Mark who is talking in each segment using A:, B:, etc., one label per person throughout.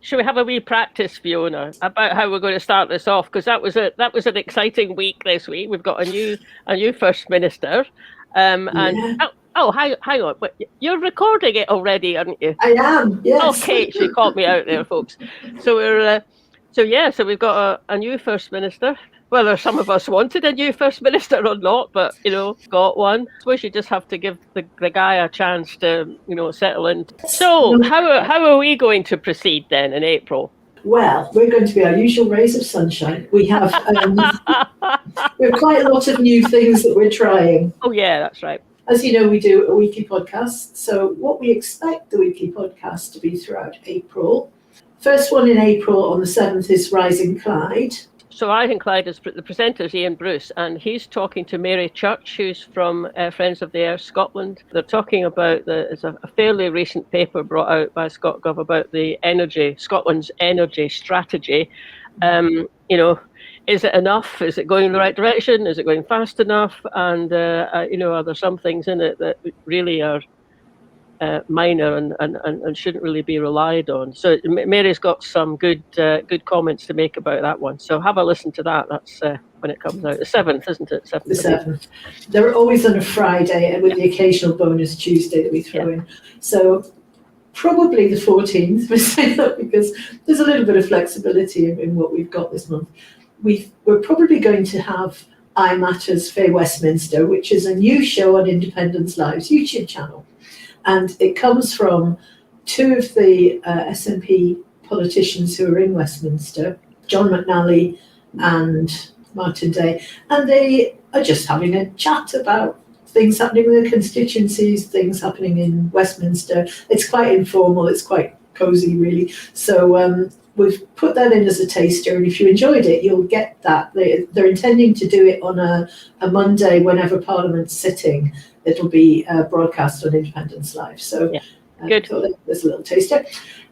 A: Should we have a wee practice, Fiona, about how we're going to start this off? Because that was an exciting week this week. We've got a new First Minister, and hang on, but you're recording it already, aren't you?
B: I am. Yes.
A: Okay, she caught me out there, folks. So so we've got a new First Minister. Whether some of us wanted a new First Minister or not, but, got one. I suppose you just have to give the guy a chance to, settle in. So how are we going to proceed then in April?
B: Well, we're going to be our usual rays of sunshine. We have quite a lot of new things that we're trying.
A: Oh, yeah, that's right.
B: As you know, we do a weekly podcast. So what we expect the weekly podcast to be throughout April. First one in April on the 7th is Rising Clyde.
A: So Rising Clyde is the presenter's Ian Bruce, and he's talking to Mary Church, who's from Friends of the Earth Scotland. They're talking about it's a fairly recent paper brought out by ScotGov about Scotland's energy strategy. Is it enough? Is it going in the right direction? Is it going fast enough? And are there some things in it that really are minor and shouldn't really be relied on? So Mary's got some good comments to make about that one. So have a listen to that. That's when it comes out. The 7th, isn't it? The
B: 7th. They're always on a Friday, and with the occasional bonus Tuesday that we throw in. So probably the 14th, we say that because there's a little bit of flexibility in what we've got this month. We're probably going to have I Matters Faye Westminster, which is a new show on Independence Live's YouTube channel. And it comes from two of the SNP politicians who are in Westminster, John McNally and Martin Day. And they are just having a chat about things happening in their constituencies, things happening in Westminster. It's quite informal, it's quite cosy, really. So we've put that in as a taster, and if you enjoyed it, you'll get that. They're intending to do it on a Monday whenever Parliament's sitting. It'll be broadcast on Independence Live. So
A: good.
B: There's a little taster.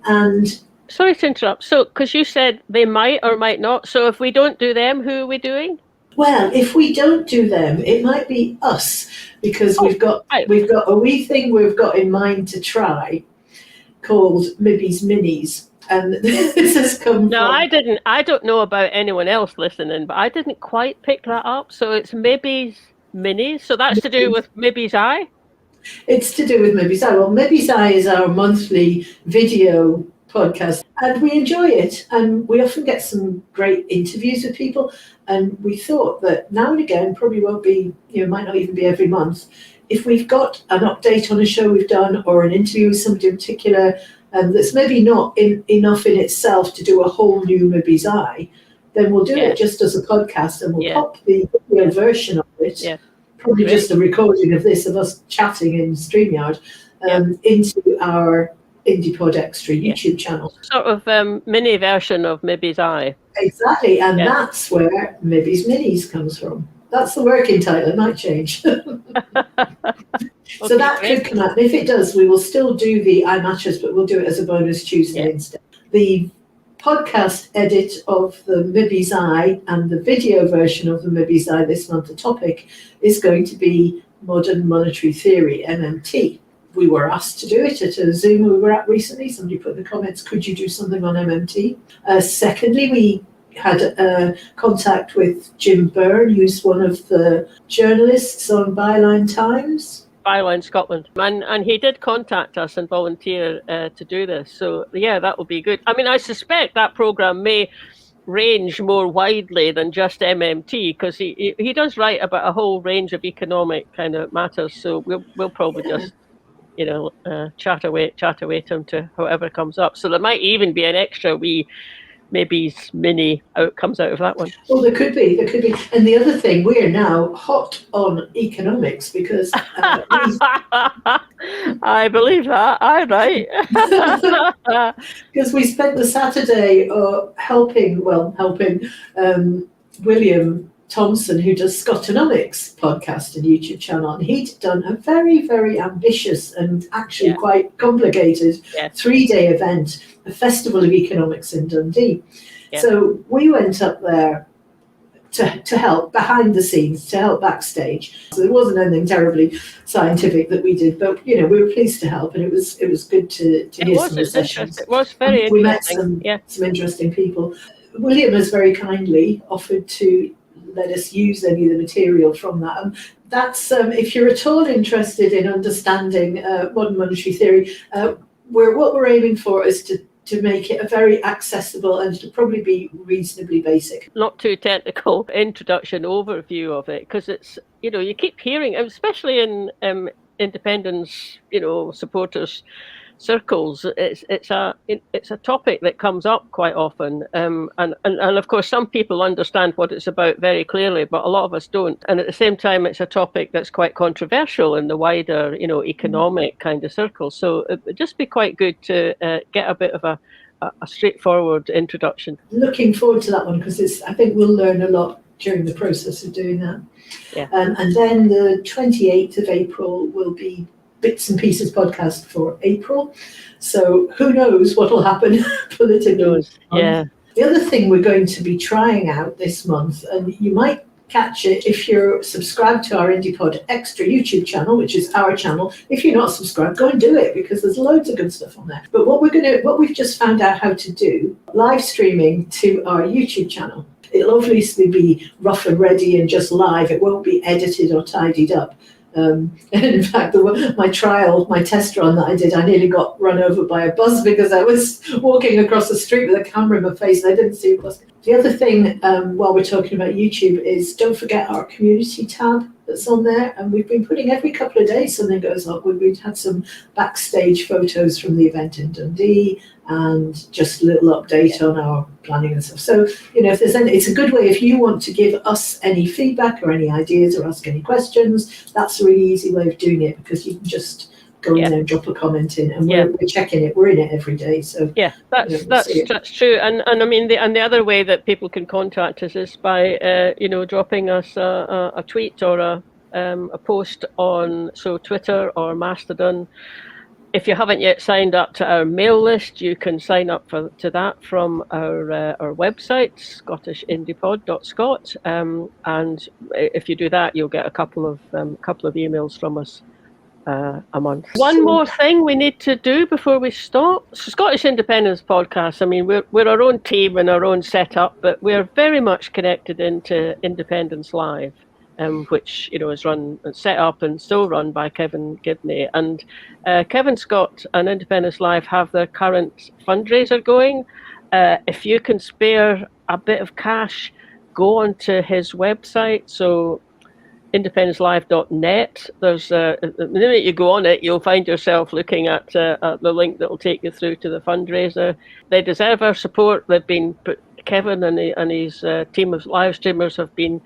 B: And
A: sorry to interrupt. So, because you said they might or might not. So if we don't do them, who are we doing?
B: Well, if we don't do them, it might be us, because we've got a wee thing we've got in mind to try called Mibby's Minis. And this has come
A: No,
B: from...
A: I don't know about anyone else listening, but I didn't quite pick that up. So it's Mibby's Minis. So that's to do with Mibby's Eye?
B: It's to do with Mibby's Eye. Well, Mibby's Eye is our monthly video podcast, and we enjoy it. And we often get some great interviews with people. And we thought that now and again, probably won't be, might not even be every month, if we've got an update on a show we've done or an interview with somebody in particular that's maybe not enough in itself to do a whole new Mibby's Eye, then we'll do it just as a podcast, and we'll pop the video version of it, probably just a recording of this, of us chatting in StreamYard, into our IndiePod Extra YouTube channel.
A: Sort of mini version of Mibby's Eye.
B: Exactly, and that's where Mibby's Minis comes from. That's the working title. It might change. So that could come out. And if it does, we will still do the I Matters, but we'll do it as a bonus Tuesday instead. The podcast edit of the Mibby's Eye and the video version of the Mibby's Eye this month, the topic is going to be Modern Monetary Theory, MMT. We were asked to do it at a Zoom we were at recently. Somebody put in the comments, could you do something on MMT? Secondly, we had contact with Jim Byrne, who's one of the journalists on Byline Times.
A: Byline Scotland. And he did contact us and volunteer to do this. So, that will be good. I mean, I suspect that programme may range more widely than just MMT, because he does write about a whole range of economic kind of matters. So we'll probably just chat away to him to whoever comes up. So there might even be an extra wee Mibby's Mini comes out of that one.
B: Well, there could be. And the other thing, we are now hot on economics because
A: I believe that. I'm right.
B: Because we spent the Saturday helping William Thompson, who does Scotonomics podcast and YouTube channel, and he'd done a very, very ambitious and actually quite complicated 3-day event, a festival of economics in Dundee. So we went up there to help behind the scenes, to help backstage. So it wasn't anything terribly scientific that we did, but we were pleased to help, and it was good to hear some of the sessions.
A: It was very
B: we met
A: interesting.
B: some interesting people. William has very kindly offered to let us use any of the material from that. And that's if you're at all interested in understanding modern monetary theory, what we're aiming for is to make it a very accessible and to probably be reasonably basic.
A: Not too technical introduction overview of it, because it's, you keep hearing, especially in independence, supporters circles, it's a topic that comes up quite often, and of course some people understand what it's about very clearly, but a lot of us don't. And at the same time, it's a topic that's quite controversial in the wider, economic kind of circle. So it'd just be quite good to get a bit of a straightforward introduction.
B: Looking forward to that one, because I think we'll learn a lot during the process of doing that.
A: Yeah.
B: And then the 28th of April will be Bits and Pieces podcast for April. So who knows what will happen politically.
A: Yeah.
B: The other thing we're going to be trying out this month, and you might catch it if you're subscribed to our IndiePod Extra YouTube channel, which is our channel. If you're not subscribed, go and do it, because there's loads of good stuff on there. But what we've just found out how to do, live streaming to our YouTube channel. It'll obviously be rough and ready and just live. It won't be edited or tidied up. And in fact, my test run that I did, I nearly got run over by a bus because I was walking across the street with a camera in my face and I didn't see a bus. The other thing, while we're talking about YouTube, is don't forget our community tab that's on there. And we've been putting every couple of days something goes up. We've had some backstage photos from the event in Dundee and just a little update on our planning and stuff. So, if there's it's a good way if you want to give us any feedback or any ideas or ask any questions. That's a really easy way of doing it, because you can just go in there and drop a comment in, and we're checking it. We're in it every day. So
A: that's true. And I mean, the other way that people can contact us is by dropping us a tweet or a post on Twitter or Mastodon. If you haven't yet signed up to our mail list, you can sign up to that from our website, scottishindiepod.scot, and if you do that, you'll get a couple of emails from us a month. One more thing we need to do before we stop. Scottish Independence Podcast, I mean, we're our own team and our own setup, but we're very much connected into Independence Live, which is set up and still run by Kevin Gibney. And Kevin Scott and Independence Live have their current fundraiser going. If you can spare a bit of cash, go onto his website. So independencelive.net. There's the minute you go on it, you'll find yourself looking at the link that will take you through to the fundraiser. They deserve our support. They've been Kevin and his team of live streamers have been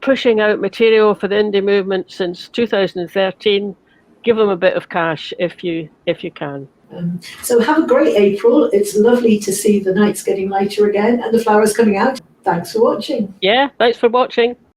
A: pushing out material for the indie movement since 2013. Give them a bit of cash if you can.
B: So have a great April. It's lovely to see the nights getting lighter again and the flowers coming out. Thanks for watching.
A: Yeah, thanks for watching.